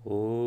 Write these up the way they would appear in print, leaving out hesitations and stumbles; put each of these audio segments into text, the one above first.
Oh.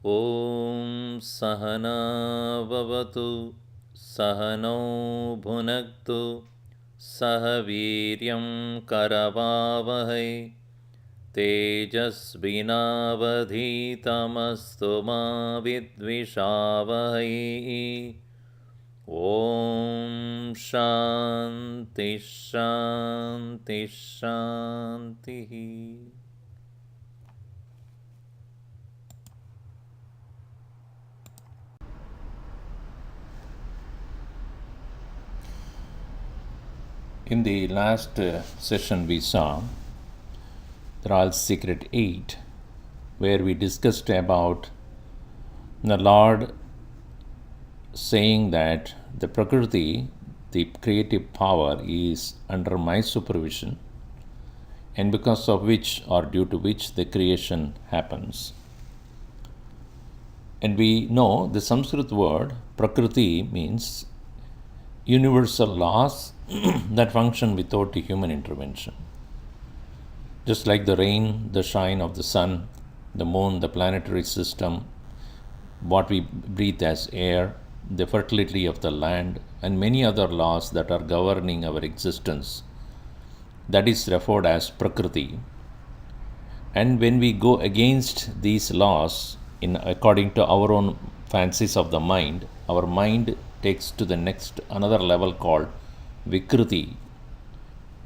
Om Sahana Vavatu Sahano Bhunaktu Sahaviryam Karavavahai Tejasvinavadhitamastu ma vidvishavahai. Om Shanti Shanti Shanti. In the last session we saw the Royal Secret 8, where we discussed about the Lord saying that the Prakriti, the creative power, is under my supervision, and because of which or due to which the creation happens. And we know the Sanskrit word Prakriti means universal laws that function without human intervention. Just like the rain, the shine of the sun, the moon, the planetary system, what we breathe as air, the fertility of the land, and many other laws that are governing our existence, that is referred as Prakriti. And when we go against these laws, according to our own fancies of the mind, our mind takes to the next another level called Vikriti,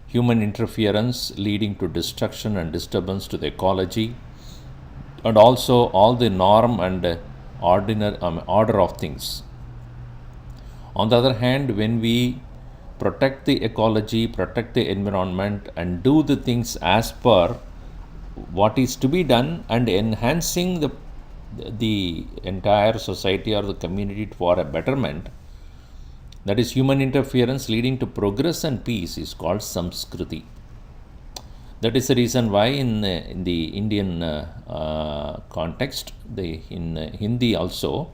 human interference leading to destruction and disturbance to the ecology, and also all the norm and order of things. On the other hand, when we protect the ecology, protect the environment, and do the things as per what is to be done, and enhancing the entire society or the community for a betterment, that is human interference leading to progress and peace, is called Samskriti. That is the reason why in the Indian context, in Hindi also,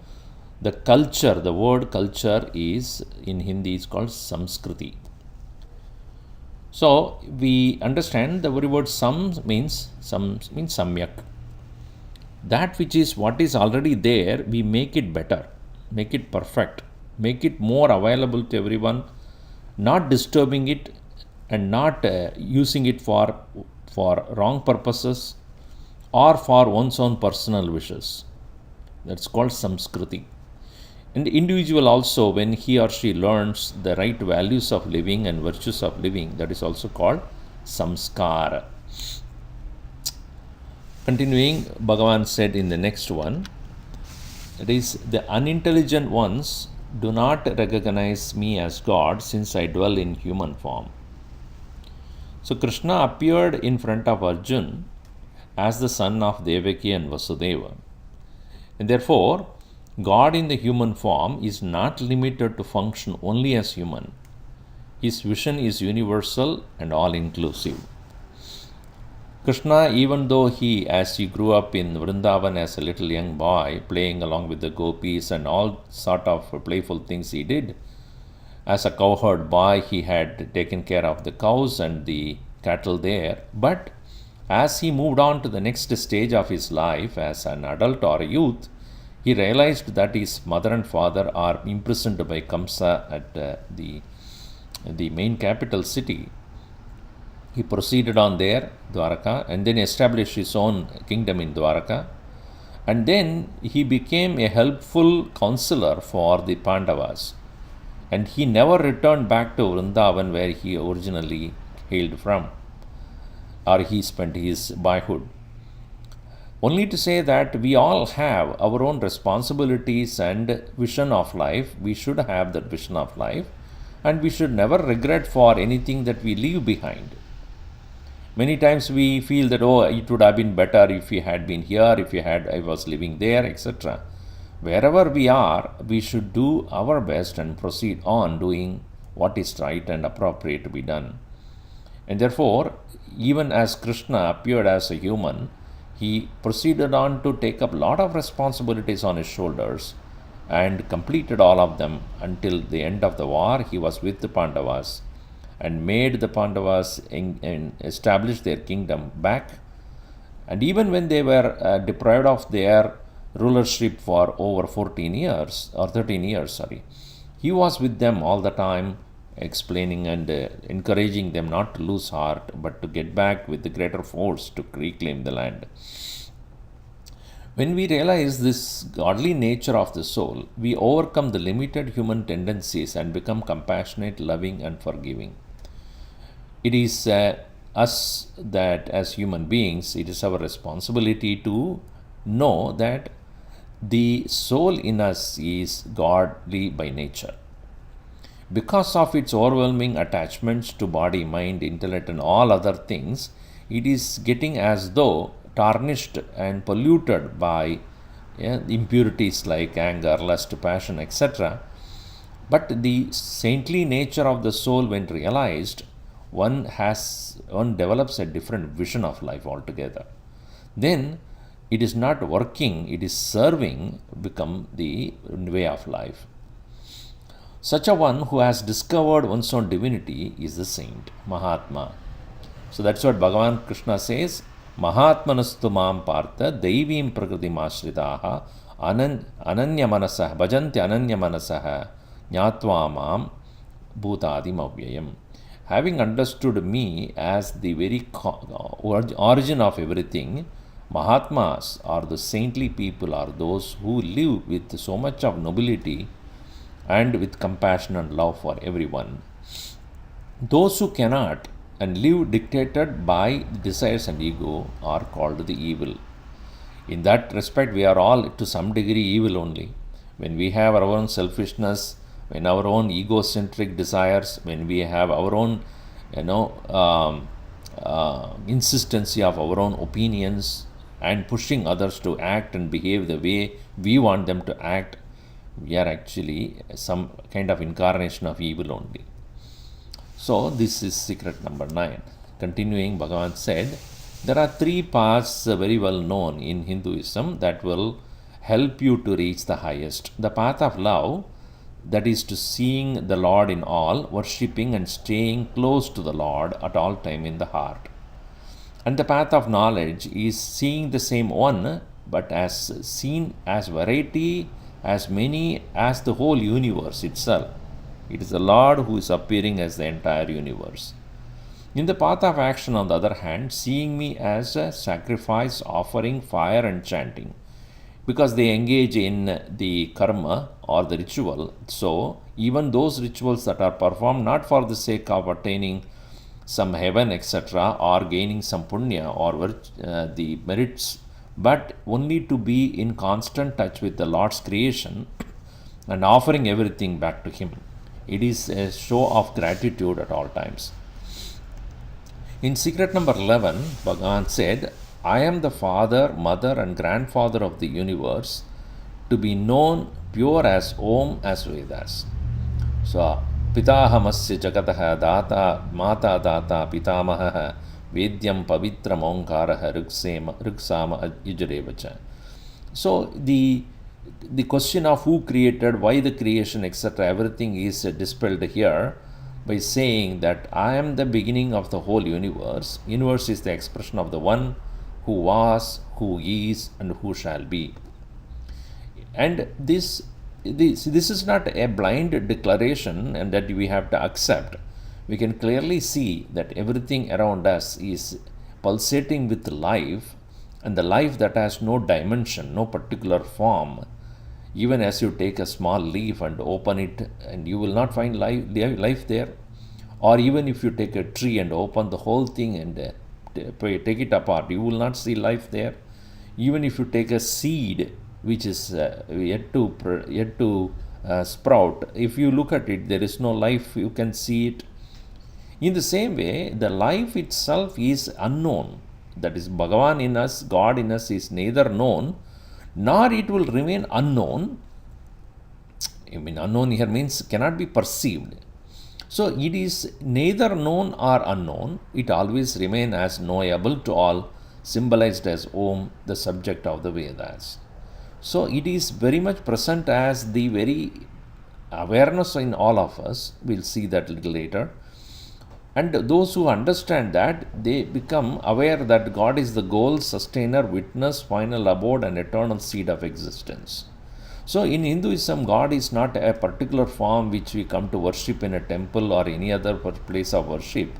the culture, the word culture is in Hindi is called Samskriti. So we understand the very word means samyak. That which is what is already there, we make it better, make it perfect, make it more available to everyone, not disturbing it and not using it for wrong purposes or for one's own personal wishes. That's called Samskriti. And the individual also, when he or she learns the right values of living and virtues of living, that is also called samskara. Continuing, Bhagavan said in the next one, that is, the unintelligent ones do not recognize me as God, since I dwell in human form. So Krishna appeared in front of Arjun as the son of Devaki and Vasudeva. And therefore, God in the human form is not limited to function only as human. His vision is universal and all-inclusive. Krishna, even though as he grew up in Vrindavan as a little young boy, playing along with the gopis and all sort of playful things he did, as a cowherd boy, he had taken care of the cows and the cattle there. But as he moved on to the next stage of his life as an adult or a youth, he realized that his mother and father are imprisoned by Kamsa at the main capital city. He proceeded on there, Dwaraka, and then established his own kingdom in Dwaraka. And then he became a helpful counselor for the Pandavas. And he never returned back to Vrindavan where he originally hailed from, or he spent his boyhood. Only to say that we all have our own responsibilities and vision of life. We should have that vision of life, and we should never regret for anything that we leave behind. Many times we feel that, oh, it would have been better if we had been here, I was living there, etc. Wherever we are, we should do our best and proceed on doing what is right and appropriate to be done. And therefore, even as Krishna appeared as a human, he proceeded on to take up a lot of responsibilities on his shoulders and completed all of them until the end of the war. He was with the Pandavas and made the Pandavas establish their kingdom back. And even when they were deprived of their rulership for over 13 years, he was with them all the time, explaining and encouraging them not to lose heart, but to get back with the greater force to reclaim the land. When we realize this godly nature of the soul, we overcome the limited human tendencies and become compassionate, loving, and forgiving. It is us that as human beings, it is our responsibility to know that the soul in us is godly by nature. Because of its overwhelming attachments to body, mind, intellect, and all other things, it is getting as though tarnished and polluted by impurities like anger, lust, passion, etc. But the saintly nature of the soul, when realized, one develops a different vision of life altogether. Then it is not working, it is serving, become the way of life. Such a one who has discovered one's own divinity is the saint, Mahatma. So that's what Bhagavan Krishna says, Mahatmanastu mam partha daivim prakriti mashritaha ananya manasah bhajanti ananya manasah nyatva mam bhutadi mavyayam. Having understood me as the very origin of everything, Mahatmas or the saintly people are those who live with so much of nobility and with compassion and love for everyone. Those who cannot and live dictated by desires and ego are called the evil. In that respect, we are all to some degree evil only. When we have our own selfishness, when our own egocentric desires, when we have our own, insistency of our own opinions and pushing others to act and behave the way we want them to act, we are actually some kind of incarnation of evil only. So this is secret number 9. Continuing, Bhagavan said, there are 3 paths very well known in Hinduism that will help you to reach the highest. The path of love, that is to seeing the Lord in all, worshipping and staying close to the Lord at all time in the heart. And the path of knowledge is seeing the same one, but as seen as variety, as many as the whole universe itself. It is the Lord who is appearing as the entire universe. In the path of action, on the other hand, seeing me as a sacrifice, offering, fire and chanting, because they engage in the karma or the ritual. So, even those rituals that are performed not for the sake of attaining some heaven, etc., or gaining some punya or the merits, but only to be in constant touch with the Lord's creation and offering everything back to Him. It is a show of gratitude at all times. In secret number 11, Bhagavan said, I am the father, mother and grandfather of the universe, to be known pure as Om as Vedas. So, Pitahamasya Jagataha Data Mata Data Pitamaha Vedyam Pavitram Onkaraha Ruksama Yujarevacha. So, the question of who created, why the creation, etc., everything is dispelled here by saying that I am the beginning of the whole universe. Universe is the expression of the one who was, who is, and who shall be. And this is not a blind declaration and that we have to accept. We can clearly see that everything around us is pulsating with life, and the life that has no dimension, no particular form, Even as you take a small leaf and open it, and you will not find life there. Or even if you take a tree and open the whole thing and take it apart, you will not see life there. Even if you take a seed which is yet to sprout, if you look at it, there is no life, you can see it. In the same way, the life itself is unknown. That is, Bhagavan in us, God in us is neither known, nor it will remain unknown. Unknown here means cannot be perceived. So it is neither known or unknown. It always remains as knowable to all, symbolized as Om, the subject of the Vedas. So it is very much present as the very awareness in all of us. We'll see that a little later. And those who understand that, they become aware that God is the goal, sustainer, witness, final abode, and eternal seed of existence. So in Hinduism, God is not a particular form which we come to worship in a temple or any other place of worship.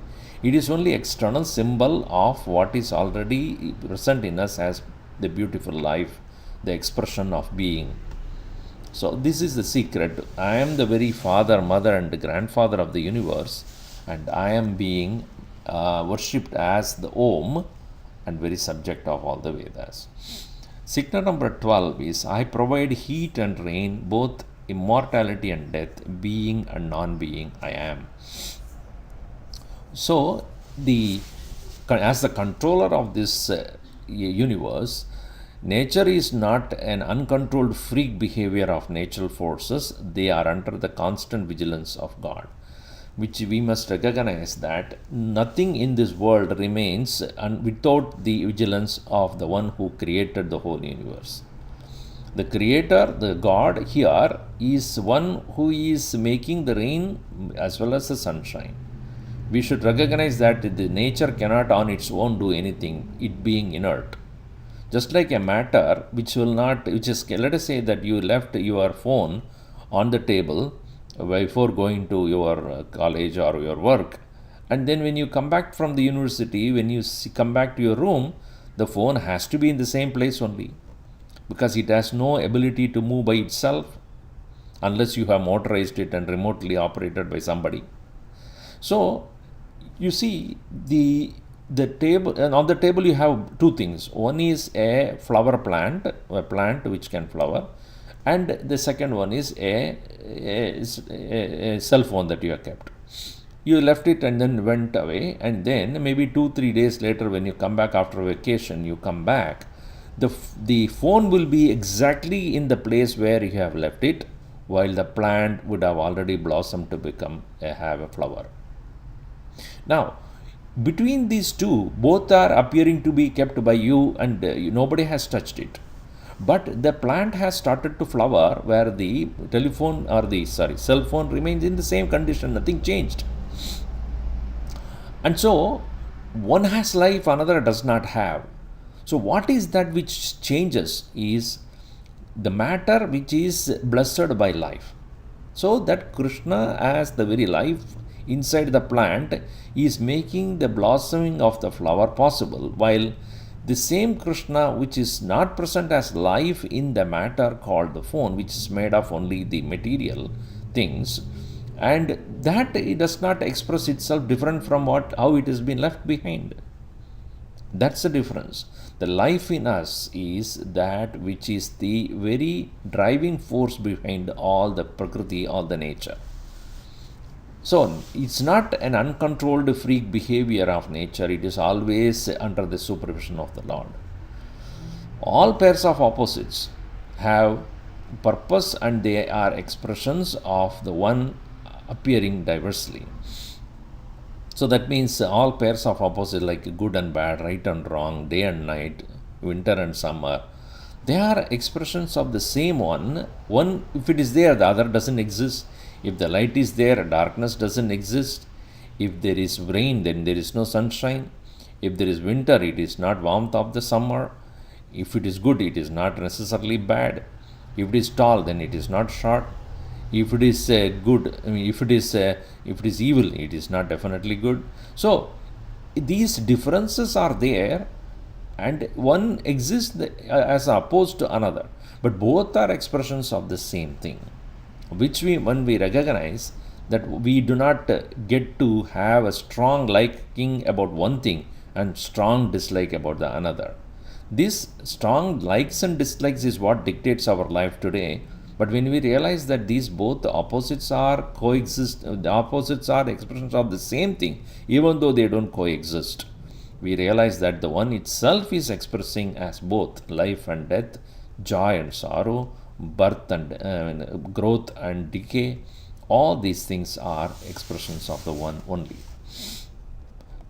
It is only external symbol of what is already present in us as the beautiful life, the expression of being. So this is the secret. I am the very father, mother, and grandfather of the universe, and I am being worshipped as the Om and very subject of all the Vedas. Signal number 12 is, I provide heat and rain, both immortality and death, being and non-being, I am. So, as the controller of this universe, nature is not an uncontrolled freak behavior of natural forces. They are under the constant vigilance of God, which we must recognize that nothing in this world remains without the vigilance of the one who created the whole universe. The creator, the God here, is one who is making the rain as well as the sunshine. We should recognize that the nature cannot on its own do anything, it being inert. Just like a matter which is, let us say that you left your phone on the table before going to your college or your work, and then when you come back from the university, when you come back to your room, the phone has to be in the same place only, because it has no ability to move by itself unless you have motorized it and remotely operated by somebody. So you see, the table, and on the table you have two things. One is a flower plant, a plant which can flower, and the second one is a cell phone that you have kept. You left it and then went away, and then maybe 2-3 days later, when you come back after vacation, you come back, the phone will be exactly in the place where you have left it, while the plant would have already blossomed to have a flower. Now, between these two, both are appearing to be kept by you, and nobody has touched it. But the plant has started to flower where the cell phone remains in the same condition, nothing changed. And so, one has life, another does not have. So what is that which changes is the matter which is blessed by life. So that Krishna, as the very life inside the plant, is making the blossoming of the flower possible, while the same Krishna which is not present as life in the matter called the phone, which is made of only the material things, and that it does not express itself different from how it has been left behind. That's the difference. The life in us is that which is the very driving force behind all the Prakriti, all the nature. So, it's not an uncontrolled freak behavior of nature, it is always under the supervision of the Lord. All pairs of opposites have purpose, and they are expressions of the one appearing diversely. So that means all pairs of opposites, like good and bad, right and wrong, day and night, winter and summer, they are expressions of the same one. One, if it is there, the other doesn't exist. If the light is there, darkness doesn't exist. If there is rain, then there is no sunshine. If there is winter, it is not warmth of the summer. If it is good, it is not necessarily bad. If it is tall, then it is not short. If it is good, if it is evil, it is not definitely good. So these differences are there, and one exists as opposed to another. But both are expressions of the same thing, which when we recognize that we do not get to have a strong liking about one thing and strong dislike about the another. This strong likes and dislikes is what dictates our life today. But when we realize that these both the opposites are coexist, the opposites are expressions of the same thing, even though they don't coexist, we realize that the one itself is expressing as both life and death, joy and sorrow, birth and growth and decay. All these things are expressions of the one only.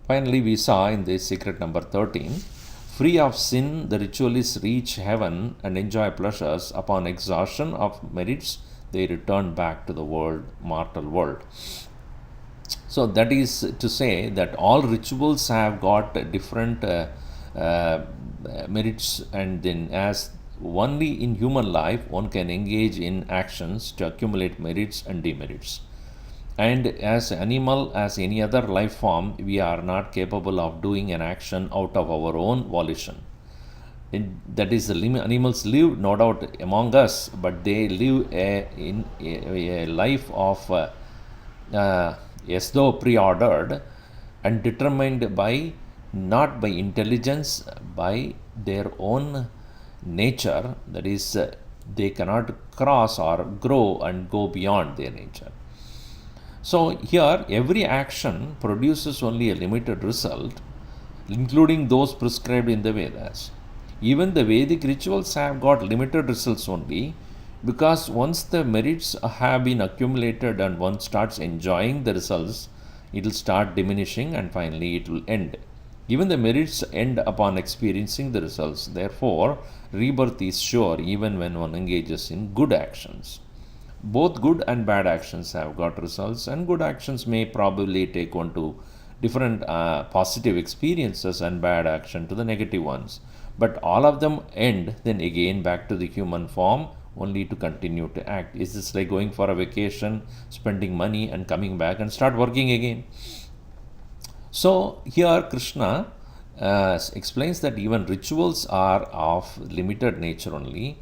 Finally, we saw in this secret number 13, free of sin, the ritualists reach heaven and enjoy pleasures. Upon exhaustion of merits, they return back to the mortal world. So that is to say that all rituals have got different merits, and then as only in human life one can engage in actions to accumulate merits and demerits. And as animal, as any other life form, we are not capable of doing an action out of our own volition. That is, the animals live, no doubt, among us, but they live in a life of as though preordered and determined by not by intelligence, by their own nature. That is, they cannot cross or grow and go beyond their nature. So here every action produces only a limited result, including those prescribed in the Vedas. Even the Vedic rituals have got limited results only, because once the merits have been accumulated and one starts enjoying the results, it will start diminishing and finally it will end. Even the merits end upon experiencing the results. Therefore, rebirth is sure even when one engages in good actions. Both good and bad actions have got results, and good actions may probably take one to different positive experiences and bad action to the negative ones. But all of them end then again back to the human form, only to continue to act. Is this like going for a vacation, spending money and coming back and start working again? So here Krishna explains that even rituals are of limited nature only.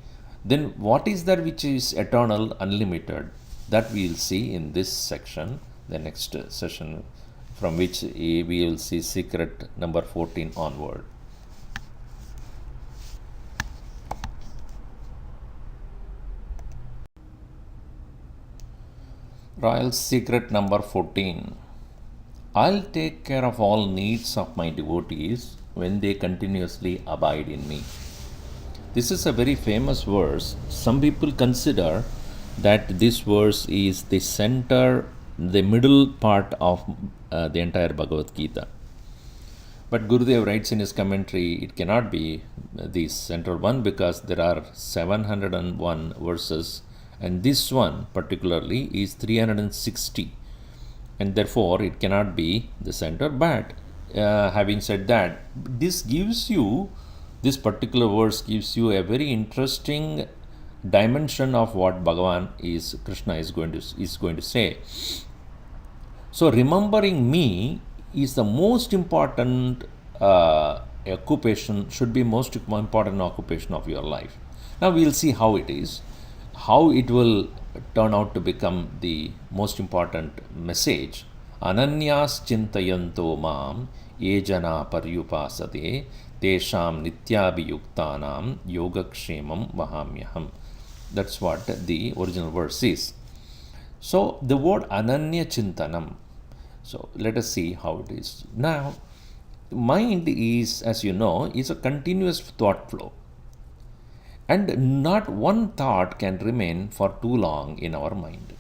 Then what is that which is eternal, unlimited? That we will see in this section, the next session, from which we will see secret number 14 onward. Royal secret number 14. I'll take care of all needs of my devotees when they continuously abide in me. This is a very famous verse. Some people consider that this verse is the center, the middle part of the entire Bhagavad-Gita. But Gurudev writes in his commentary, it cannot be the central one, because there are 701 verses, and this one particularly is 360, and therefore it cannot be the center. But having said that, this particular verse gives you a very interesting dimension of what Krishna is going to say. So remembering me is the most important occupation, should be most important occupation of your life. Now we will see how it will turn out to become the most important message. Ananyas chintayanto mam yejana paryupasate tesham nityabhiyuktanam yogakshemam vahamyaham. That's what the original verse is. So the word ananya chintanam. So let us see how it is. Now, mind is, as you know, is a continuous thought flow. And not one thought can remain for too long in our mind.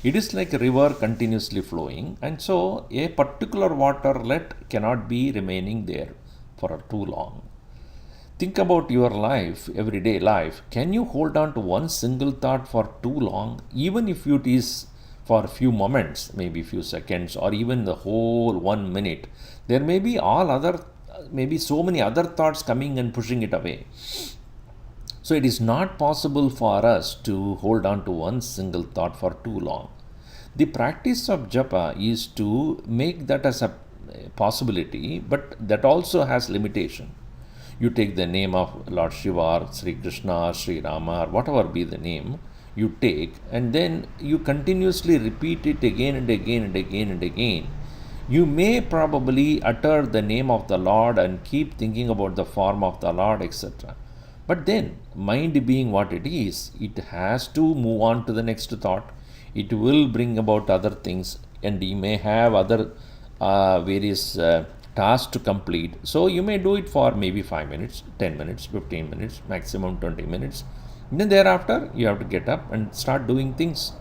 It is like a river continuously flowing, and so a particular waterlet cannot be remaining there for too long. Think about your life, everyday life. Can you hold on to one single thought for too long, even if it is for a few moments, maybe a few seconds, or even the whole 1 minute? There may be so many other thoughts coming and pushing it away. So it is not possible for us to hold on to one single thought for too long. The practice of japa is to make that as a possibility, but that also has limitation. you take the name of Lord Shiva or Sri Krishna or Sri Rama or whatever be the name you take, and then you continuously repeat it again and again and again and again. You may probably utter the name of the Lord and keep thinking about the form of the Lord, etc. But then, mind being what it is, it has to move on to the next thought. It will bring about other things, and you may have other various tasks to complete. So you may do it for maybe 5 minutes, 10 minutes, 15 minutes, maximum 20 minutes. And then thereafter, you have to get up and start doing things.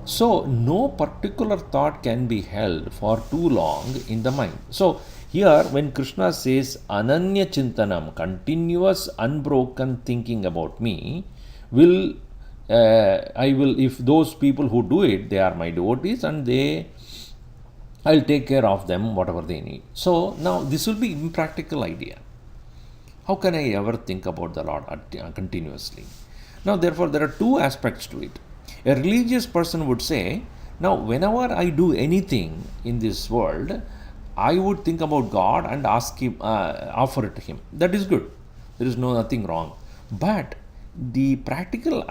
So no particular thought can be held for too long in the mind. So here when Krishna says Ananya Chintanam, continuous unbroken thinking about me, if those people who do it, they are my devotees, and I'll take care of them whatever they need. So now this will be impractical idea. How can I ever think about the Lord continuously? Now therefore there are two aspects to it. A religious person would say, now whenever I do anything in this world, I would think about God and ask Him, offer it to Him. That is good. There is nothing wrong. But the practical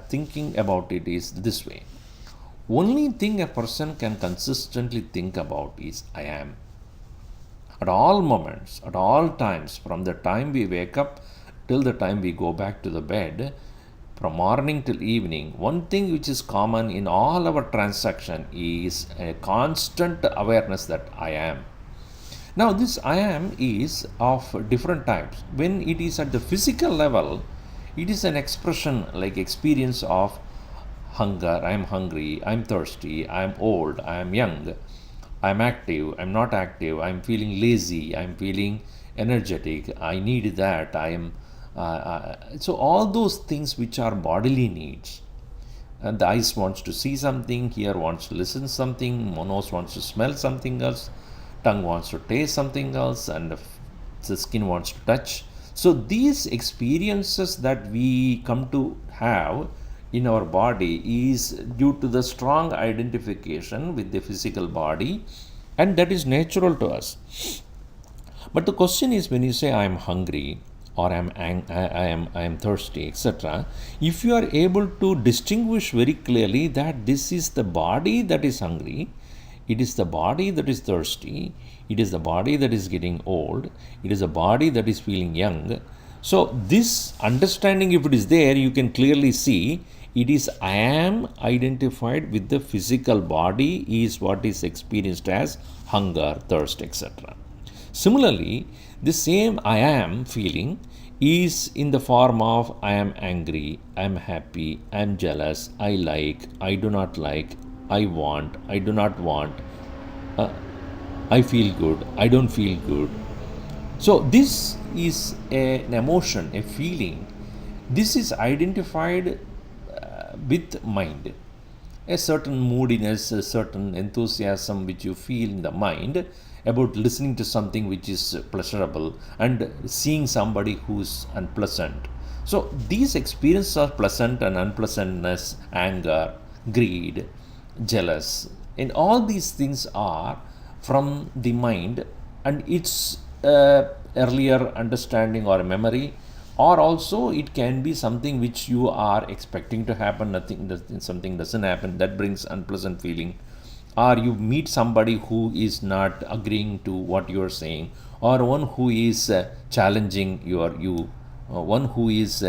thinking about it is this way. Only thing a person can consistently think about is I am. At all moments, at all times, from the time we wake up till the time we go back to the bed, from morning till evening, one thing which is common in all our transaction is a constant awareness that I am. Now this I am is of different types. When it is at the physical level, it is an expression like experience of hunger. I am hungry, I am thirsty, I am old, I am young, I am active, I am not active, I am feeling lazy, I am feeling energetic, I need that, I am so all those things which are bodily needs. And the eyes wants to see something, ear wants to listen something, nose wants to smell something else, tongue wants to taste something else, and the skin wants to touch. So these experiences that we come to have in our body is due to the strong identification with the physical body, and that is natural to us. But the question is, when you say I am hungry, or I am thirsty, etc., if you are able to distinguish very clearly that this is the body that is hungry, it is the body that is thirsty, it is the body that is getting old, it is the body that is feeling young. So this understanding, if it is there, you can clearly see it is I am identified with the physical body is what is experienced as hunger, thirst, etc. Similarly, the same I am feeling is in the form of I am angry, I am happy, I am jealous, I like, I do not like, I want, I do not want, I feel good, I don't feel good. So this is an emotion, a feeling. This is identified with mind. A certain moodiness, a certain enthusiasm which you feel in the mind about listening to something which is pleasurable and seeing somebody who is unpleasant. So these experiences of pleasant and unpleasantness, anger, greed, jealous, and all these things are from the mind and its earlier understanding or memory, or also it can be something which you are expecting to happen, something doesn't happen, that brings unpleasant feeling. Or you meet somebody who is not agreeing to what you are saying, or one who is challenging you, one who is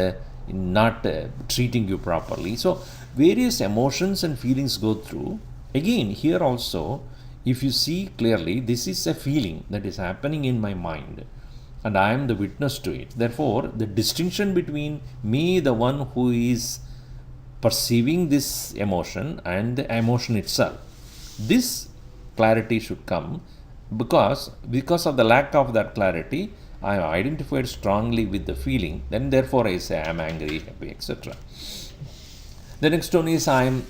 not treating you properly. So various emotions and feelings go through. Again, here also, if you see clearly, this is a feeling that is happening in my mind, and I am the witness to it. Therefore, the distinction between me, the one who is perceiving this emotion, and the emotion itself, this clarity should come, because of the lack of that clarity, I am identified strongly with the feeling, then therefore I say I am angry, happy, etc. The next one is I am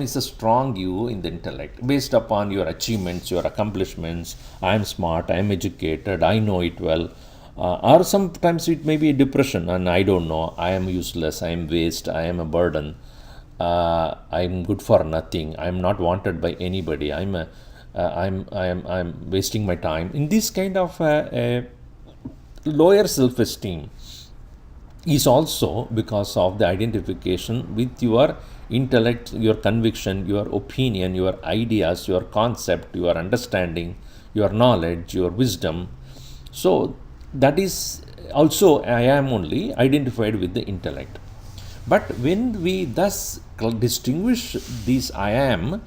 is a strong you in the intellect, based upon your achievements, your accomplishments. I am smart, I am educated, I know it well. Or sometimes it may be a depression, and I don't know, I am useless, I am waste, I am a burden, I am good for nothing, I am not wanted by anybody, I'm wasting my time. In this kind of lower self-esteem is also because of the identification with your intellect, your conviction, your opinion, your ideas, your concept, your understanding, your knowledge, your wisdom. So that is also I am only identified with the intellect. But when we thus distinguish this I am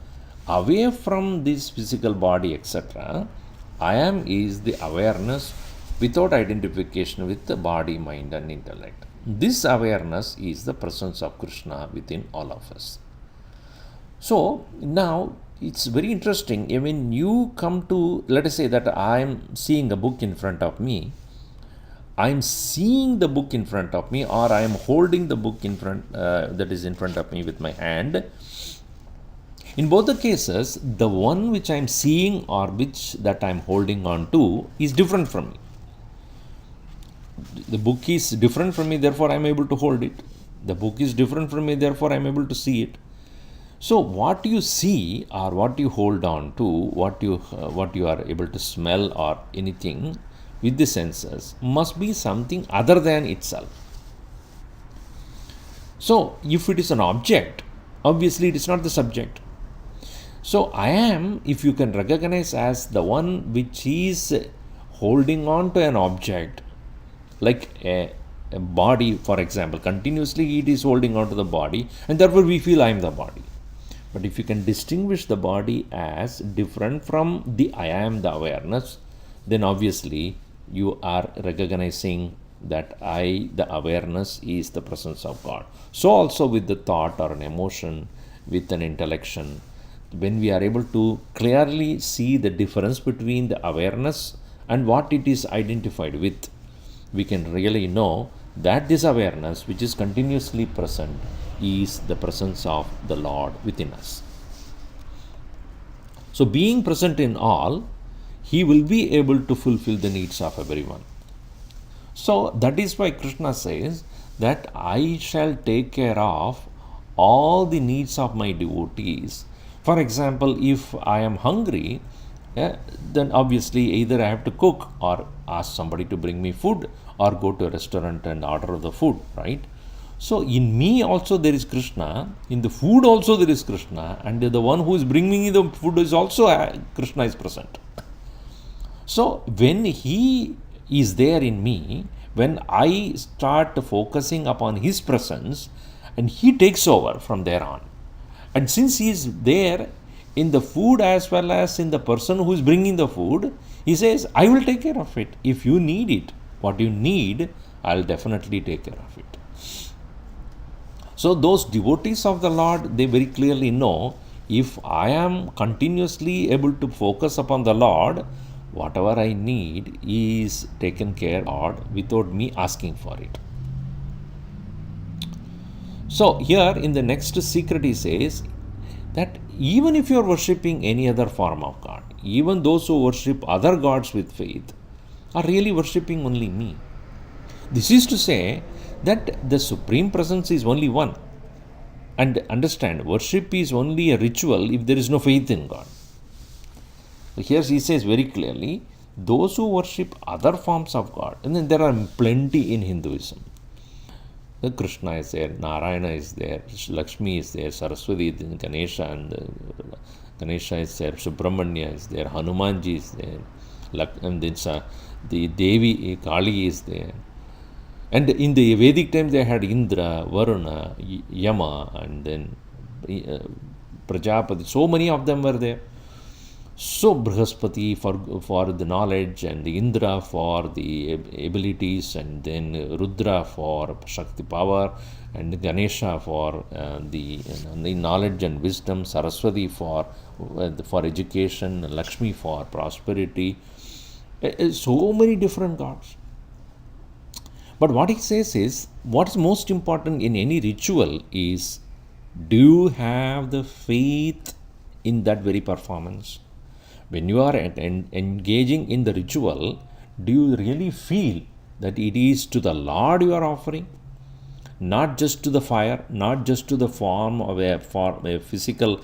away from this physical body, etc., I am is the awareness without identification with the body, mind, and intellect. This awareness is the presence of Krishna within all of us. So now it's very interesting. When you come to, let us say that I am seeing a book in front of me, I am seeing the book in front of me, or I am holding the book in front that is in front of me with my hand. In both the cases, the one which I am seeing or which that I am holding on to is different from me. The book is different from me, therefore I am able to hold it. The book is different from me, therefore I am able to see it. So what you see or what you hold on to, what you are able to smell or anything with the senses must be something other than itself. So if it is an object, obviously it is not the subject. So I am, if you can recognize as the one which is holding on to an object, like a body, for example, continuously it is holding on to the body, and therefore we feel I am the body. But if you can distinguish the body as different from the I am, the awareness, then obviously you are recognizing that I, the awareness, is the presence of God. So also with the thought or an emotion, with an intellection, when we are able to clearly see the difference between the awareness and what it is identified with, we can really know that this awareness, which is continuously present, is the presence of the Lord within us. So being present in all, He will be able to fulfill the needs of everyone. So that is why Krishna says that I shall take care of all the needs of my devotees. For example, if I am hungry, then obviously either I have to cook or ask somebody to bring me food or go to a restaurant and order the food, right? So in me also there is Krishna, in the food also there is Krishna, and the one who is bringing me the food is also Krishna is present. So when He is there in me, when I start focusing upon His presence, and He takes over from there on. And since He is there in the food as well as in the person who is bringing the food, He says, I will take care of it. If you need it, what you need, I will definitely take care of it. So those devotees of the Lord, they very clearly know, if I am continuously able to focus upon the Lord, whatever I need is taken care of without me asking for it. So here in the next secret He says that even if you are worshipping any other form of God, even those who worship other gods with faith are really worshipping only me. This is to say that the Supreme Presence is only one. And understand, worship is only a ritual if there is no faith in God. So here He says very clearly, those who worship other forms of God, and then there are plenty in Hinduism. Krishna is there, Narayana is there, Lakshmi is there, Saraswati, Ganesha, and Ganesha is there, Subramanya is there, Hanumanji is there, and then the Devi Kali is there. And in the Vedic time they had Indra, Varuna, Yama, and then Prajapati. So many of them were there. So Brihaspati for the knowledge, and Indra for the abilities, and then Rudra for Shakti power, and Ganesha for the knowledge and wisdom, Saraswati for education, Lakshmi for prosperity. So many different gods. But what He says is, what is most important in any ritual is, do you have the faith in that very performance? When you are engaging in the ritual, do you really feel that it is to the Lord you are offering? Not just to the fire, not just to the form of a physical,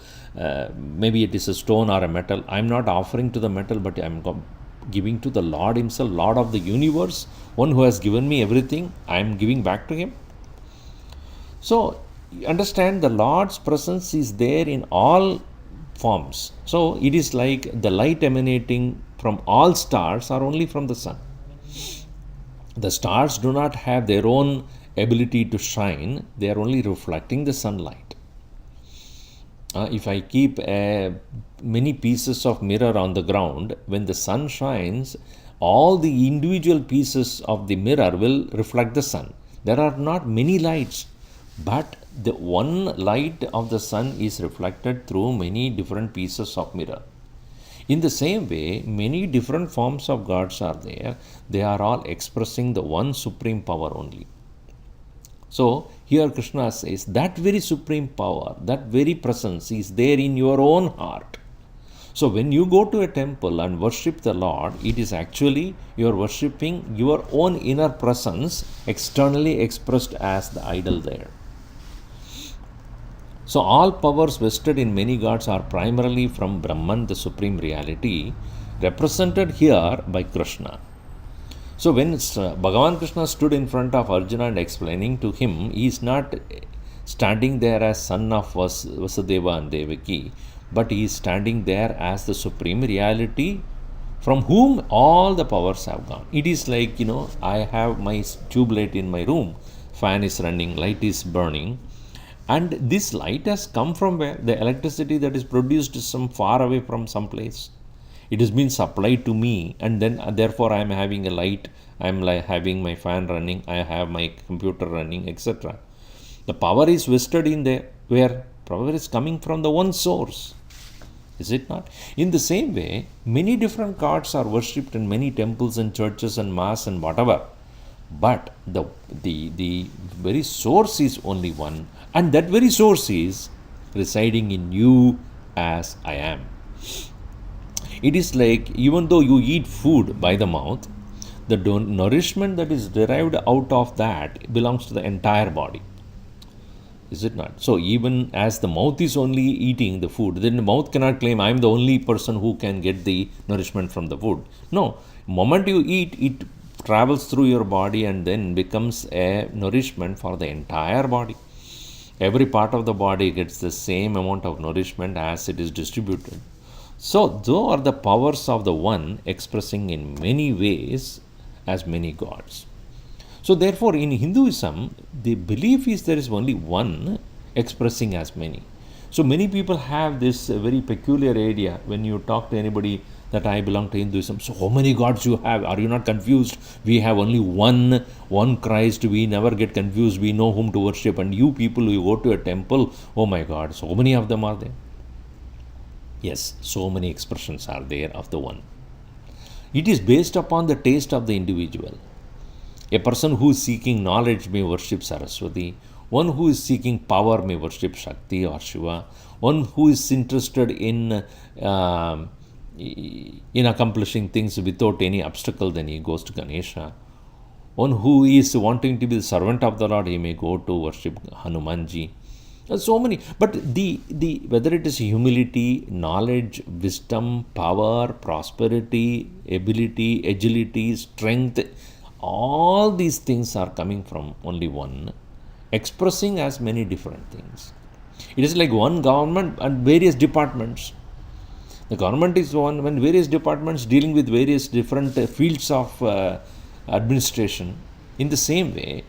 maybe it is a stone or a metal. I am not offering to the metal, but I am giving to the Lord himself, Lord of the universe, one who has given me everything, I am giving back to him. So, understand the Lord's presence is there in all forms. So, it is like the light emanating from all stars are only from the sun. The stars do not have their own ability to shine, they are only reflecting the sunlight. If I keep many pieces of mirror on the ground, when the sun shines, all the individual pieces of the mirror will reflect the sun. There are not many lights, but the one light of the sun is reflected through many different pieces of mirror. In the same way, many different forms of gods are there. They are all expressing the one supreme power only. So, here Krishna says that very supreme power, that very presence is there in your own heart. So, when you go to a temple and worship the Lord, it is actually you are worshipping your own inner presence externally expressed as the idol there. So, all powers vested in many gods are primarily from Brahman, the supreme reality, represented here by Krishna. So, when Bhagavan Krishna stood in front of Arjuna and explaining to him, he is not standing there as son of Vasudeva and Devaki, but he is standing there as the supreme reality from whom all the powers have gone. It is like, I have my tube light in my room, fan is running, light is burning. And this light has come from where? The electricity that is produced is some far away from some place. It has been supplied to me, and then therefore I am having a light, I am like having my fan running, I have my computer running, etc. The power is vested in there, where power is coming from the one source. Is it not? In the same way, many different gods are worshipped in many temples and churches and mass and whatever. But the very source is only one, and that very source is residing in you as I am. It is like even though you eat food by the mouth, the nourishment that is derived out of that belongs to the entire body. Is it not? So even as the mouth is only eating the food, then the mouth cannot claim I am the only person who can get the nourishment from the food. No, the moment you eat, it travels through your body and then becomes a nourishment for the entire body. Every part of the body gets the same amount of nourishment as it is distributed. So, those are the powers of the one expressing in many ways as many gods. So, therefore, in Hinduism, the belief is there is only one expressing as many. So, many people have this very peculiar idea when you talk to anybody that I belong to Hinduism. So, how many gods you have? Are you not confused? We have only one Christ. We never get confused. We know whom to worship. And you people, you go to a temple, oh my God, so many of them are there. Yes, so many expressions are there of the one. It is based upon the taste of the individual. A person who is seeking knowledge may worship Saraswati. One who is seeking power may worship Shakti or Shiva. One who is interested in accomplishing things without any obstacle, then he goes to Ganesha. One who is wanting to be the servant of the Lord, he may go to worship Hanumanji. So many, but the whether it is humility, knowledge, wisdom, power, prosperity, ability, agility, strength, all these things are coming from only one, expressing as many different things. It is like one government and various departments. The government is one when various departments dealing with various different fields of administration. In the same way,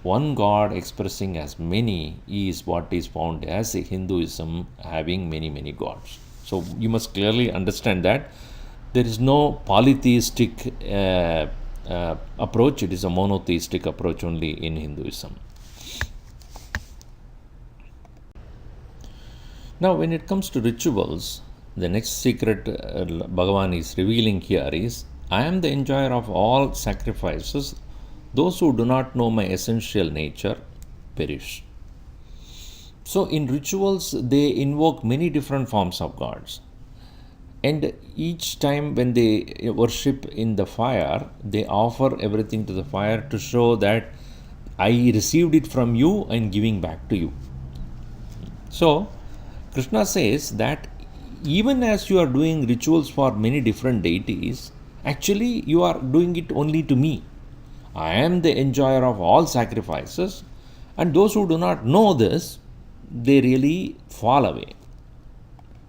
one God expressing as many is what is found as a Hinduism having many, many gods. So you must clearly understand that there is no polytheistic approach. It is a monotheistic approach only in Hinduism. Now, when it comes to rituals, the next secret Bhagavan is revealing here is, I am the enjoyer of all sacrifices. Those who do not know my essential nature perish. So, in rituals, they invoke many different forms of gods. And each time when they worship in the fire, they offer everything to the fire to show that I received it from you and giving back to you. So, Krishna says that even as you are doing rituals for many different deities, Actually, you are doing it only to me. I am the enjoyer of all sacrifices, and those who do not know this, they really fall away.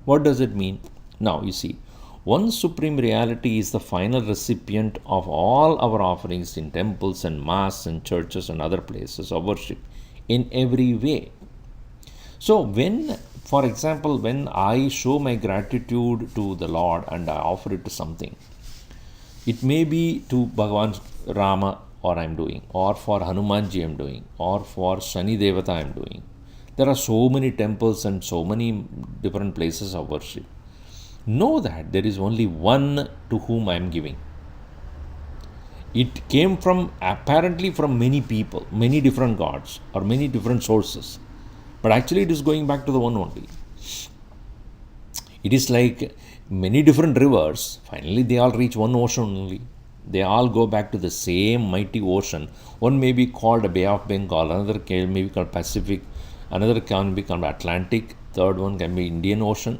What does it mean? Now, you see, one supreme reality is the final recipient of all our offerings in temples and mosques and churches and other places of worship in every way. So, for example, when I show my gratitude to the Lord and I offer it to something, it may be to Bhagavan Rama or I am doing, or for Hanumanji I am doing, or for Shani Devata I am doing. There are so many temples and so many different places of worship. Know that there is only one to whom I am giving. It came apparently from many people, many different gods or many different sources. But actually it is going back to the one only. It is like many different rivers, finally they all reach one ocean only. They all go back to the same mighty ocean. One may be called a Bay of Bengal, another may be called Pacific, another can be called Atlantic, third one can be Indian Ocean.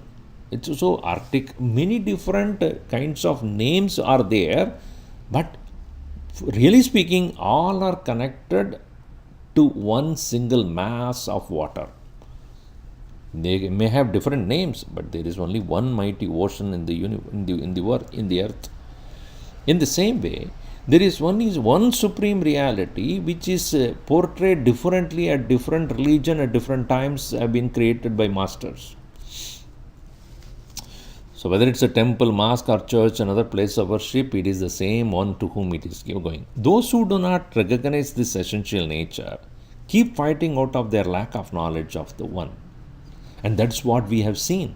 It's also Arctic. Many different kinds of names are there, but really speaking, all are connected to one single mass of water. They may have different names, but there is only one mighty ocean in the earth. In the same way, there is one supreme reality which is portrayed differently at different religion at different times have been created by masters. So whether it's a temple, mosque or church, another place of worship, it is the same one to whom it is going. Those who do not recognize this essential nature keep fighting out of their lack of knowledge of the one. And that's what we have seen.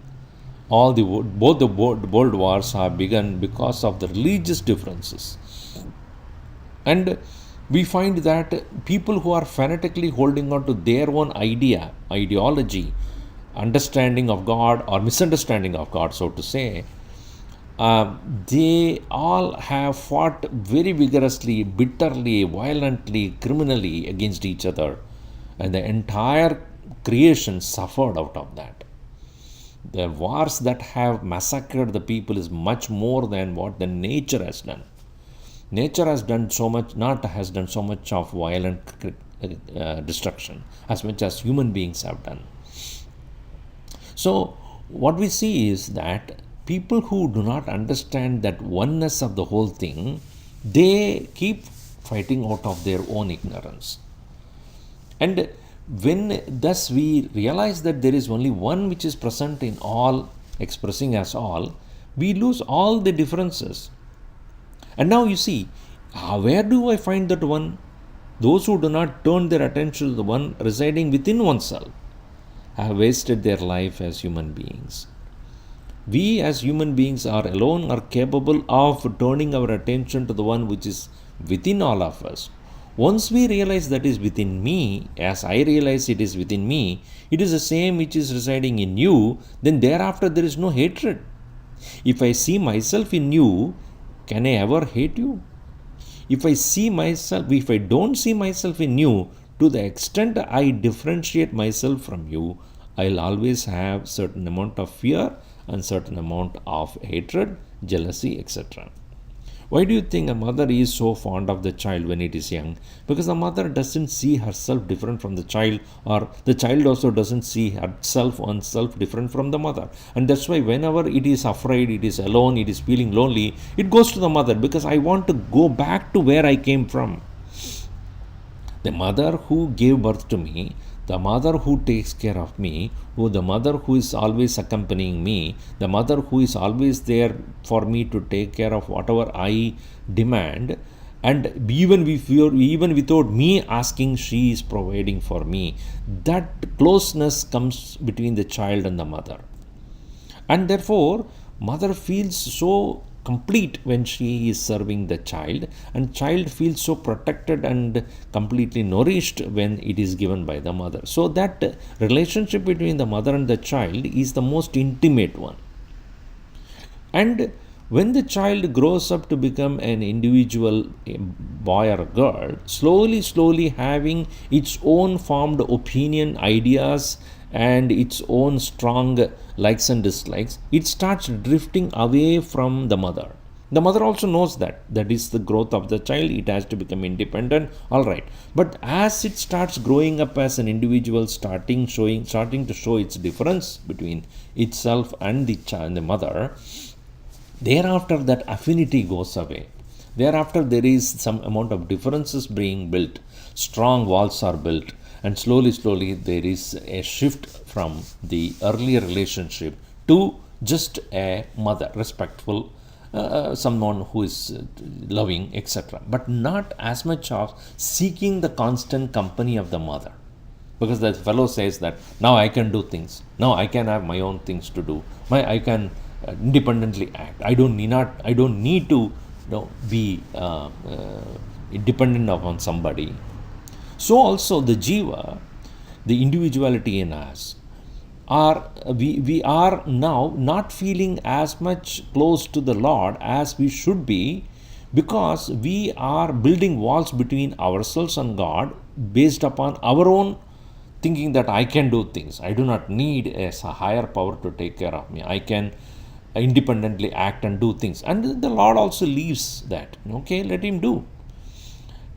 Both the world wars have begun because of the religious differences. And we find that people who are fanatically holding on to their own ideology, understanding of God or misunderstanding of God, so to say, they all have fought very vigorously, bitterly, violently, criminally against each other. And the entire creation suffered out of that. The wars that have massacred the people is much more than what the nature has done. Nature has done so much, has done so much of violent destruction as much as human beings have done. So, what we see is that people who do not understand that oneness of the whole thing, they keep fighting out of their own ignorance. And when thus we realize that there is only one which is present in all, expressing as all, we lose all the differences. And now you see, where do I find that one? Those who do not turn their attention to the one residing within oneself have wasted their life as human beings. We as human beings are capable of turning our attention to the one which is within all of us. Once we realize that is within me, as I realize it is within me, it is the same which is residing in you, then thereafter there is no hatred. If I see myself in you, can I ever hate you? If I don't see myself in you, to the extent I differentiate myself from you, I'll always have certain amount of fear and certain amount of hatred, jealousy, etc. Why do you think a mother is so fond of the child when it is young? Because the mother doesn't see herself different from the child, or the child also doesnn't see oneself different from the mother. And that's why whenever it is afraid, it is alone, it is feeling lonely, it goes to the mother, because I want to go back to where I came from. The mother who gave birth to me, the mother who takes care of me, the mother who is always accompanying me, the mother who is always there for me to take care of whatever I demand, and even without me asking, she is providing for me. That closeness comes between the child and the mother. And therefore, mother feels so complete when she is serving the child, and child feels so protected and completely nourished when it is given by the mother. So that relationship between the mother and the child is the most intimate one. And when the child grows up to become an individual boy or girl, slowly having its own formed opinion, ideas, and its own strong likes and dislikes, it starts drifting away from the mother. The mother also knows that. That is the growth of the child. It has to become independent. All right. But as it starts growing up as an individual, starting to show its difference between itself and the child, the mother, thereafter that affinity goes away. Thereafter there is some amount of differences being built. Strong walls are built. And slowly there is a shift from the earlier relationship to just a mother, respectful, someone who is loving, etc. But not as much of seeking the constant company of the mother. Because the fellow says that now I can do things. Now I can have my own things to do. I can independently act. I don't need to be dependent upon somebody. So also the jiva, the individuality in us, we are now not feeling as much close to the Lord as we should be, because we are building walls between ourselves and God based upon our own thinking that I can do things. I do not need a higher power to take care of me. I can independently act and do things. And the Lord also leaves that. Okay, let him do.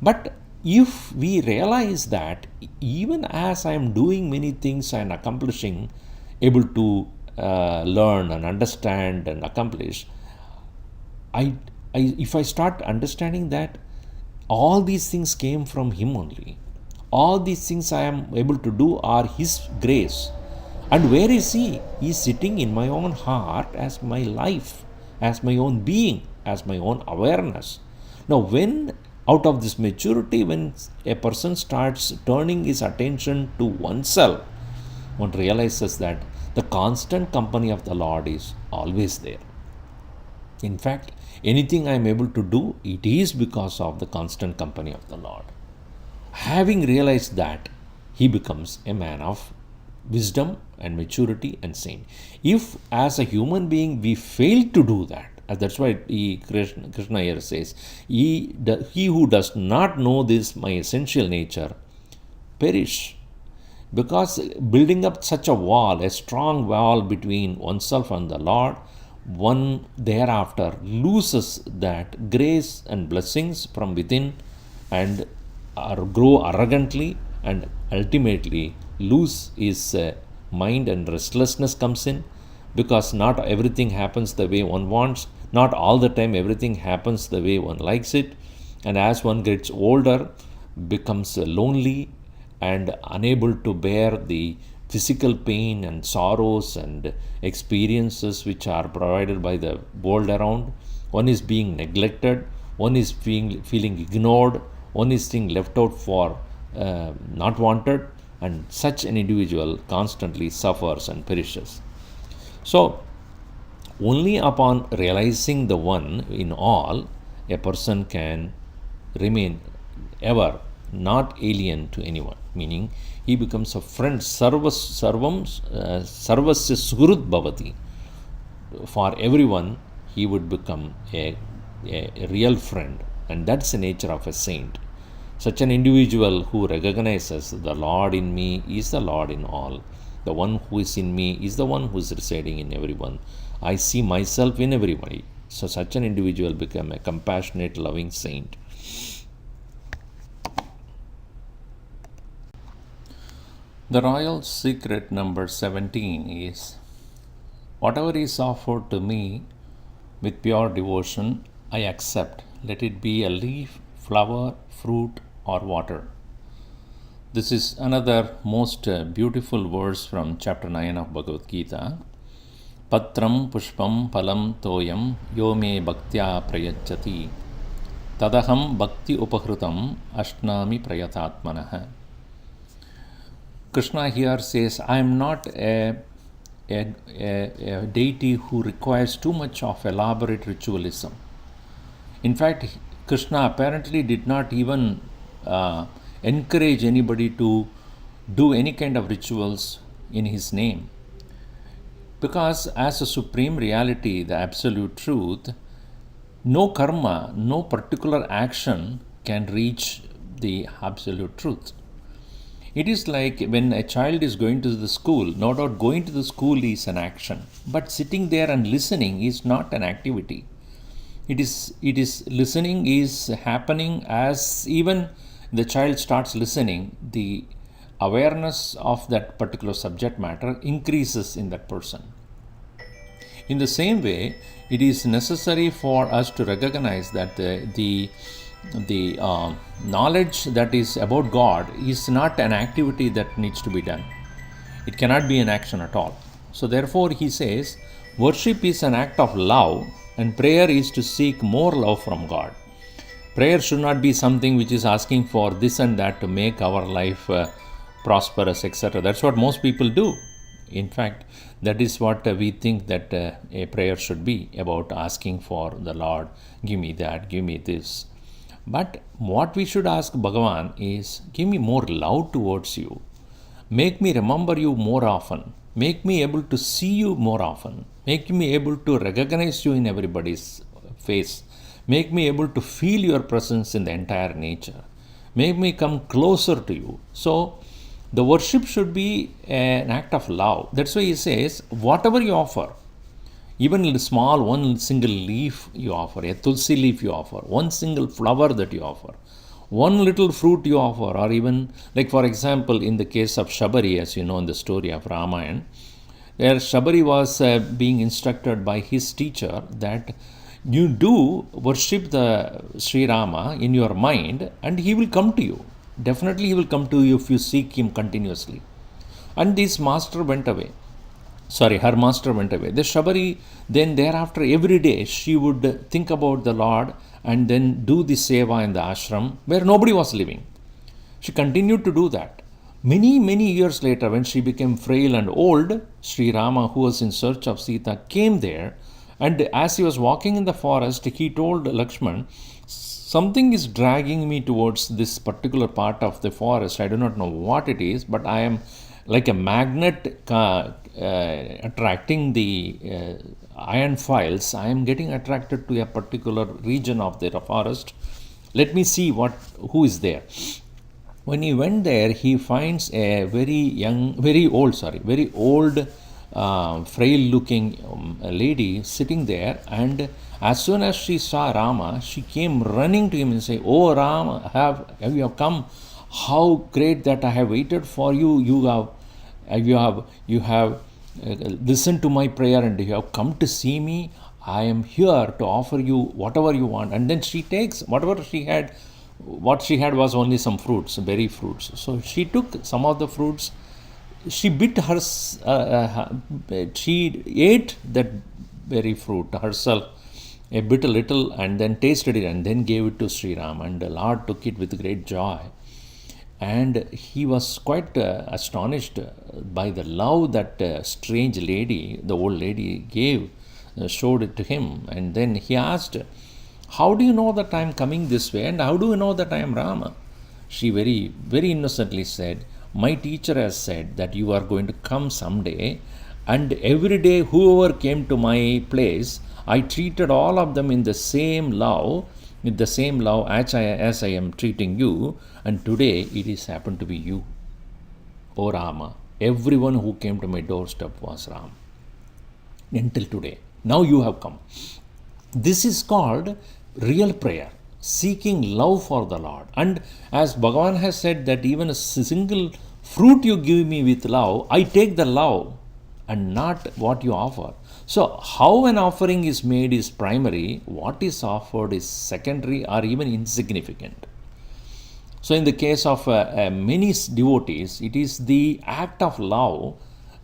But if we realize that even as I am doing many things and accomplishing, able to learn and understand and accomplish, if I start understanding that all these things came from Him only, all these things I am able to do are His grace. And where is He? He is sitting in my own heart as my life, as my own being, as my own awareness. Now, when out of this maturity, when a person starts turning his attention to oneself, one realizes that the constant company of the Lord is always there. In fact, anything I am able to do, it is because of the constant company of the Lord. Having realized that, he becomes a man of wisdom and maturity and saint. If as a human being we fail to do that, that's why Krishna here says, he who does not know this, my essential nature, perish. Because building up such a wall, a strong wall between oneself and the Lord, one thereafter loses that grace and blessings from within and grow arrogantly, and ultimately lose his mind, and restlessness comes in, because not everything happens the way one wants. Not all the time everything happens the way one likes it. And as one gets older, becomes lonely and unable to bear the physical pain and sorrows and experiences which are provided by the world around. One is being neglected, one is feeling ignored, one is being left out for not wanted, and such an individual constantly suffers and perishes. So, only upon realizing the One in all, a person can remain ever not alien to anyone, meaning he becomes a friend, sarvasya suhrut bhavati. For everyone, he would become a real friend, and that's the nature of a saint. Such an individual who recognizes the Lord in me is the Lord in all. The one who is in me is the one who is residing in everyone. I see myself in everybody. So such an individual becomes a compassionate, loving saint. The royal secret number 17 is, whatever is offered to me with pure devotion, I accept. Let it be a leaf, flower, fruit, or water. This is another most beautiful verse from chapter 9 of Bhagavad-Gita. Patram pushpam palam toyam yo me bhaktya prayachati tadaham bhakti upahrutam ashnami prayatatmanah. Krishna here says, I am not a deity who requires too much of elaborate ritualism. In fact, Krishna apparently did not even encourage anybody to do any kind of rituals in his name. Because as a supreme reality, the absolute truth, no karma, no particular action can reach the absolute truth. It is like when a child is going to the school, no doubt going to the school is an action, but sitting there and listening is not an activity. it is listening is happening as even the child starts listening, the awareness of that particular subject matter increases in that person. In the same way, it is necessary for us to recognize that the knowledge that is about God is not an activity that needs to be done. It cannot be an action at all. So therefore he says, worship is an act of love and prayer is to seek more love from God. Prayer should not be something which is asking for this and that to make our life prosperous, etc. That's what most people do. In fact, that is what we think that a prayer should be about, asking for the Lord, give me that, give me this. But what we should ask Bhagavan is, give me more love towards you. Make me remember you more often. Make me able to see you more often. Make me able to recognize you in everybody's face. Make me able to feel your presence in the entire nature. Make me come closer to you. So, the worship should be an act of love. That's why he says, whatever you offer, even a small, one single leaf you offer, a tulsi leaf you offer, one single flower that you offer, one little fruit you offer, or even, like for example, in the case of Shabari, as you know in the story of Ramayana, where Shabari was being instructed by his teacher that you do worship the Sri Rama in your mind and he will come to you. Definitely he will come to you if you seek him continuously. And this master went away. Her master went away. The Shabari, then thereafter every day she would think about the Lord and then do the seva in the ashram where nobody was living. She continued to do that. Many years later, when she became frail and old, Sri Rama, who was in search of Sita, came there, and as he was walking in the forest, he told Lakshman, something is dragging me towards this particular part of the forest. I do not know what it is, but I am like a magnet attracting the iron files. I am getting attracted to a particular region of the forest. Let me see who is there. When he went there, he finds a very old, frail-looking lady sitting there, and as soon as she saw Rama, she came running to him and said, "Oh Rama, have you come? How great that I have waited for you. You have listened to my prayer and you have come to see me. I am here to offer you whatever you want." And then she takes whatever she had. What she had was only some fruits, berry fruits. So she took some of the fruits. She bit her. She ate that berry fruit herself, a bit a little, and then tasted it, and then gave it to Sri Ram. And the Lord took it with great joy. And he was quite astonished by the love that strange lady, the old lady, showed it to him. And then he asked, "How do you know that I am coming this way, and how do you know that I am Rama?" She very innocently said, "My teacher has said that you are going to come someday, and every day whoever came to my place, I treated all of them in the same love, as I am treating you, and today it is happened to be you, O Rama. Everyone who came to my doorstep was Ram. Until today. Now you have come." This is called real prayer, seeking love for the Lord. And as Bhagavan has said that even a single fruit you give me with love, I take the love and not what you offer. So how an offering is made is primary, what is offered is secondary or even insignificant. So in the case of many devotees, it is the act of love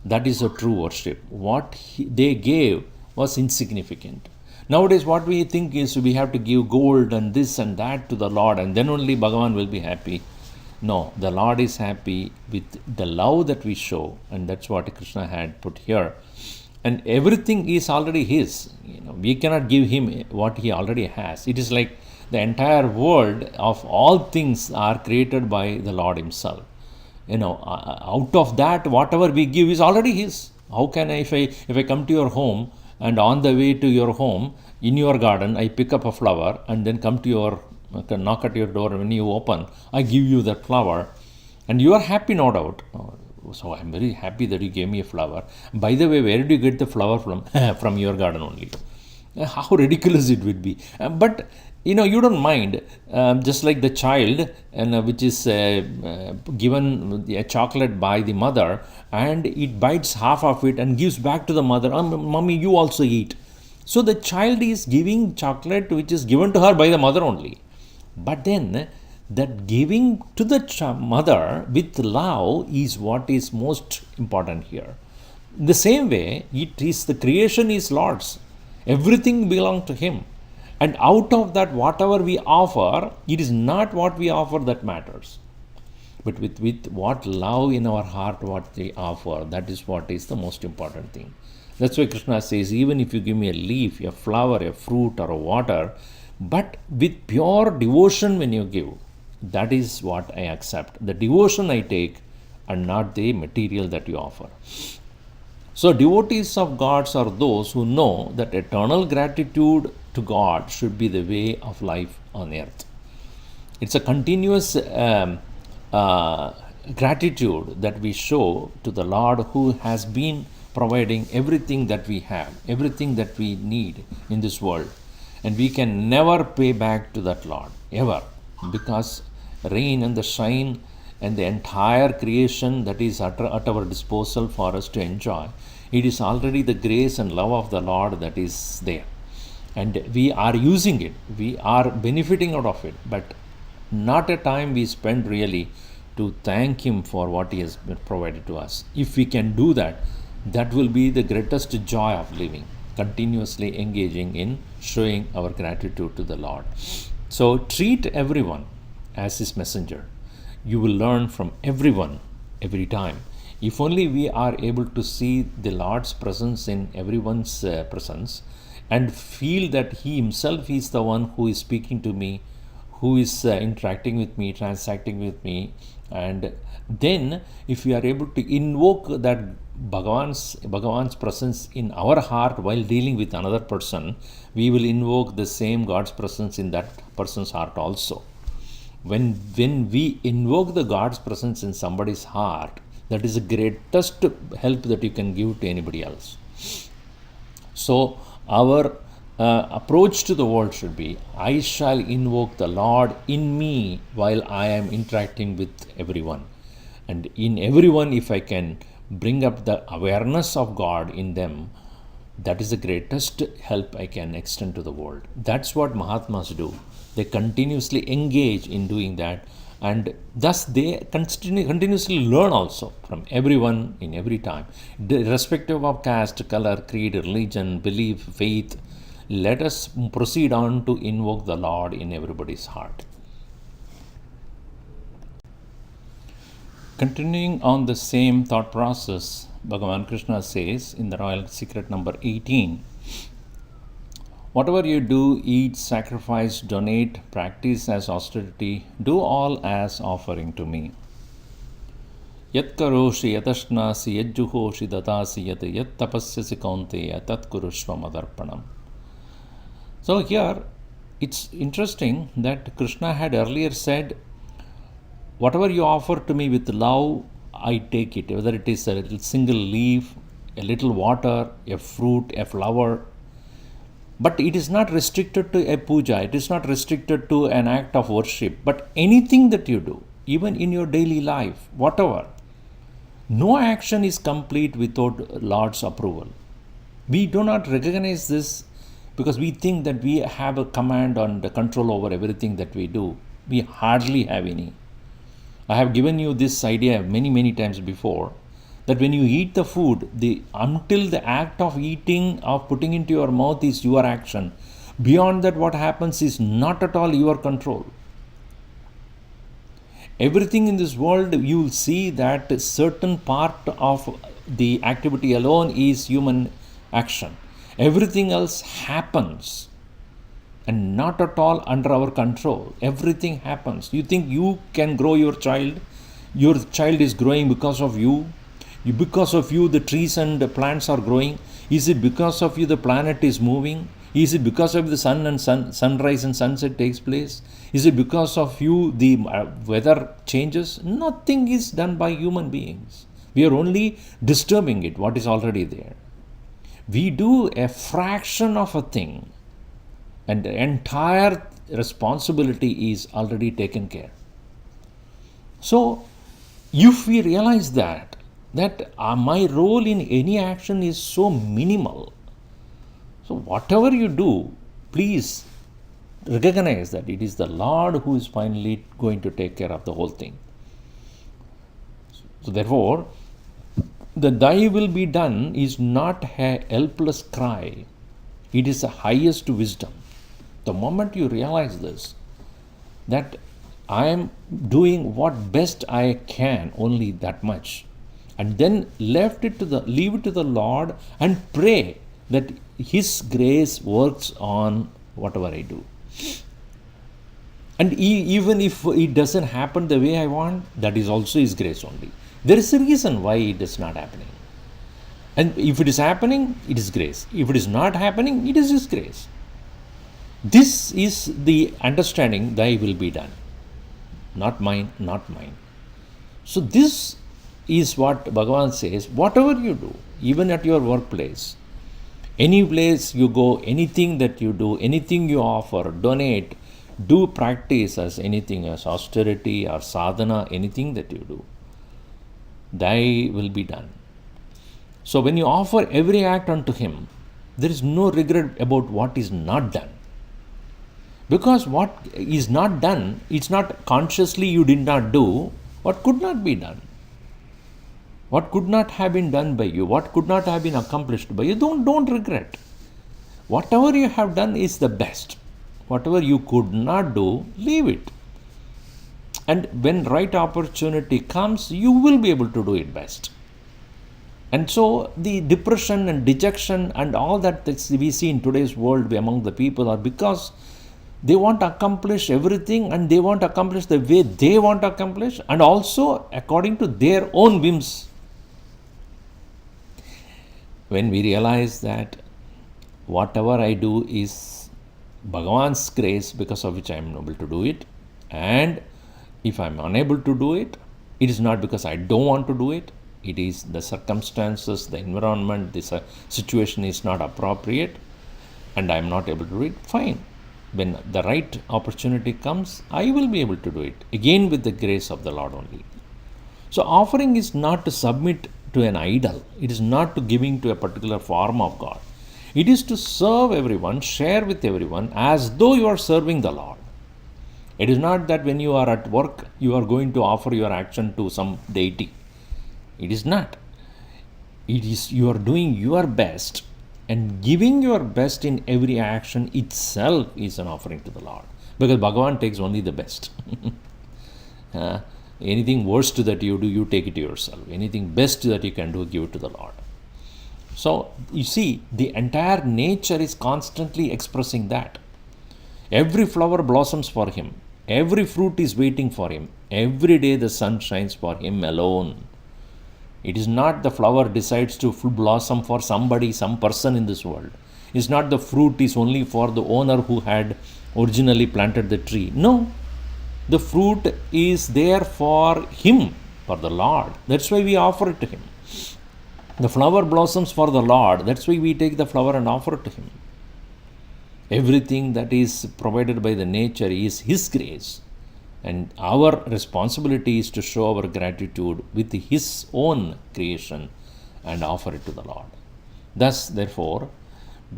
that is a true worship. What they gave was insignificant. Nowadays what we think is we have to give gold and this and that to the Lord and then only Bhagavan will be happy. No, the Lord is happy with the love that we show, and that's what Krishna had put here. And everything is already his. We cannot give him what he already has. It is like the entire world of all things are created by the Lord himself. Out of that, whatever we give is already his. How can I, if I come to your home, and on the way to your home, in your garden, I pick up a flower and then come to your, knock at your door, and when you open, I give you that flower, and you are happy, no doubt. So I am very happy that you gave me a flower. By the way, where did you get the flower from? From your garden only. How ridiculous it would be. But you don't mind, just like the child, and which is given a chocolate by the mother, and it bites half of it and gives back to the mother. Mommy, you also eat. So the child is giving chocolate which is given to her by the mother only. But then that giving to the mother with love is what is most important here. The same way, it is the creation is Lord's. Everything belongs to Him. And out of that, whatever we offer, it is not what we offer that matters. But with what love in our heart, what we offer, that is what is the most important thing. That's why Krishna says, even if you give me a leaf, a flower, a fruit, or a water, but with pure devotion when you give, that is what I accept. The devotion I take and not the material that you offer. So devotees of gods are those who know that eternal gratitude to God should be the way of life on earth. It's a continuous gratitude that we show to the Lord who has been providing everything that we have, everything that we need in this world. And we can never pay back to that Lord, ever, because rain and the shine and the entire creation that is at our disposal for us to enjoy, it is already the grace and love of the Lord that is there. And we are using it, we are benefiting out of it, but not a time we spend really to thank Him for what He has provided to us. If we can do that, that will be the greatest joy of living, continuously engaging in showing our gratitude to the Lord. So treat everyone as His messenger. You will learn from everyone every time. If only we are able to see the Lord's presence in everyone's presence and feel that He Himself is the one who is speaking to me, who is interacting with me, transacting with me, and then if we are able to invoke that Bhagavan's presence in our heart while dealing with another person, we will invoke the same God's presence in that person's heart also. When we invoke the God's presence in somebody's heart, that is the greatest help that you can give to anybody else. So our approach to the world should be, I shall invoke the Lord in me while I am interacting with everyone. And in everyone, if I can bring up the awareness of God in them, that is the greatest help I can extend to the world. That's what Mahatmas do. They continuously engage in doing that, and thus they continuously learn also from everyone in every time, irrespective of caste, color, creed, religion, belief, faith. Let us proceed on to invoke the Lord in everybody's heart. Continuing on the same thought process, Bhagavan Krishna says in the Royal Secret number 18, whatever you do, eat, sacrifice, donate, practice as austerity, do all as offering to me. Yat karoshi yatashnaasi yat juhoshi datasi yat tapasyasi kaunteya tat kurushva madarpanam. So here, it's interesting that Krishna had earlier said, whatever you offer to me with love, I take it, whether it is a little single leaf, a little water, a fruit, a flower. But it is not restricted to a puja, it is not restricted to an act of worship, but anything that you do, even in your daily life, whatever. No action is complete without Lord's approval. We do not recognize this because we think that we have a command and the control over everything that we do. We hardly have any. I have given you this idea many times before, that when you eat the food, until the act of eating, of putting into your mouth is your action. Beyond that, what happens is not at all your control. Everything in this world, you will see that a certain part of the activity alone is human action. Everything else happens and not at all under our control. Everything happens. You think you can grow your child is growing because of you. Because of you, the trees and the plants are growing. Is it because of you the planet is moving? Is it because of the sunrise and sunset takes place? Is it because of you the weather changes? Nothing is done by human beings. We are only disturbing it, what is already there. We do a fraction of a thing, and the entire responsibility is already taken care. So, if we realize that my role in any action is so minimal, so whatever you do, please recognize that it is the Lord who is finally going to take care of the whole thing. So therefore, the thy will be done is not a helpless cry. It is the highest wisdom. The moment you realize this, that I am doing what best I can, only that much, and then leave it to the Lord and pray that His grace works on whatever I do. And even if it doesn't happen the way I want, that is also His grace only. There is a reason why it is not happening. And if it is happening, it is grace. If it is not happening, it is His grace. This is the understanding, thy will be done. Not mine, not mine. So this is what Bhagavan says, whatever you do, even at your workplace, any place you go, anything that you do, anything you offer, donate, do practice as anything as austerity or sadhana, anything that you do, thy will be done. So when you offer every act unto Him, there is no regret about what is not done. Because what is not done, it's not consciously you did not do, what could not be done. What could not have been done by you, what could not have been accomplished by you, don't regret. Whatever you have done is the best. Whatever you could not do, leave it. And when right opportunity comes, you will be able to do it best. And so the depression and dejection and all that we see in today's world among the people are because they want to accomplish everything, and they want to accomplish the way they want to accomplish, and also according to their own whims. When we realize that whatever I do is Bhagavan's grace, because of which I am able to do it, and if I am unable to do it, it is not because I don't want to do it, it is the circumstances, the environment, this situation is not appropriate, and I am not able to do it, fine. When the right opportunity comes, I will be able to do it, again with the grace of the Lord only. So offering is not to submit to an idol. It is not to giving to a particular form of God. It is to serve everyone, share with everyone as though you are serving the Lord. It is not that when you are at work, you are going to offer your action to some deity. It is not. It is you are doing your best, and giving your best in every action itself is an offering to the Lord. Because Bhagavan takes only the best. Anything worst that you do, you take it to yourself. Anything best that you can do, give it to the Lord. So, you see, the entire nature is constantly expressing that. Every flower blossoms for Him. Every fruit is waiting for Him. Every day the sun shines for Him alone. It is not the flower decides to blossom for somebody, some person in this world. It's not the fruit is only for the owner who had originally planted the tree. No. The fruit is there for Him, for the Lord. That's why we offer it to Him. The flower blossoms for the Lord. That's why we take the flower and offer it to Him. Everything that is provided by the nature is His grace. And our responsibility is to show our gratitude with His own creation and offer it to the Lord. Thus, therefore,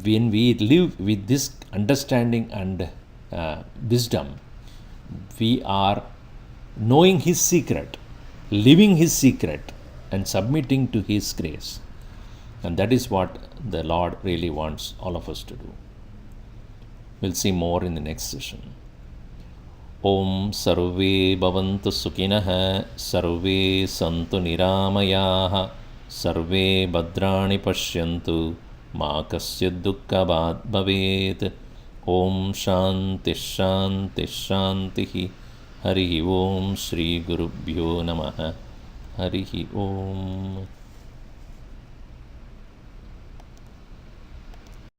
when we live with this understanding and wisdom, we are knowing His secret, living His secret, and submitting to His grace. And that is what the Lord really wants all of us to do. We'll see more in the next session. Om Sarve Bhavantu Sukhinah, Sarve Santu Niramayaha, Sarve Bhadrani Pashyantu, Ma Kasya Dukkha Bhavet. Om Shanti Shanti Shanti. Hari Om Shri Gurubhyo Namaha. Hari Om.